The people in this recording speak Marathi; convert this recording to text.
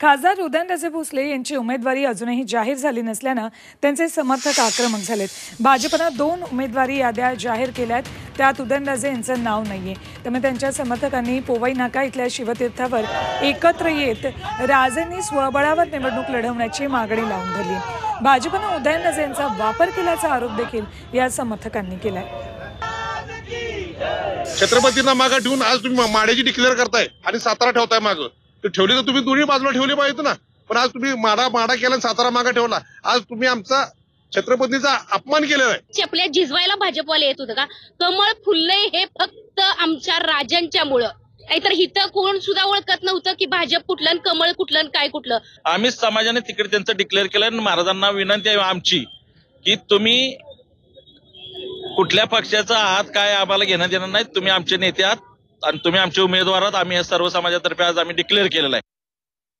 खासदार उदयनराजे भोसले यांची उमेदवारी अजूनही जाहीर झाली नसल्यानं त्यांचे समर्थक आक्रमक झालेत। भाजपनं 2 उमेदवारी याद्या जाहीर केल्यात, त्यात उदयनराजे यांचं नाव नाहीये। त्यामुळे त्यांच्या समर्थकांनी पोवई नाका इथल्या शिवतीर्थावर एकत्र येत राजेंनी स्वबळावर निवडणूक लढवण्याची मागणी लावून धरली। भाजपनं उदयनराजे यांचा वापर केल्याचा आरोप देखील या समर्थकांनी केलाय। छत्रपतींना मागे ठेवून आज तुम्ही माड्याची डिक्लेअर करताय आणि सातारा ठेवताय मागं, तर ठेवली तर तुम्ही दोन्ही बाजूला ठेवली पाहिजे ना। पण आज तुम्ही माडा केला, सातारा मागे ठेवला। आज तुम्ही आमचा छत्रपतीचा अपमान केलेला आहे। चपल्या झिजवायला भाजपवाले येत होतं का? कमळ फुललंय हे फक्त आमच्या राजांच्यामुळं, नाहीतर हिथं कोण सुद्धा ओळखत नव्हतं की भाजप कुठलं आणि कमळ कुठलं आणि काय कुठलं। आम्ही समाजाने तिकडे त्यांचं डिक्लेअर केलं आणि महाराजांना विनंती आहे आमची की तुम्ही कुठल्या पक्षाचा आहात काय आम्हाला घेणं देणं नाही, तुम्ही आमचे नेते आहात आणि तुम्ही आमचे उमेदवार आहात। आम्ही सर्व समाजातर्फे आज आम्ही डिक्लेअर केलेलं आहे।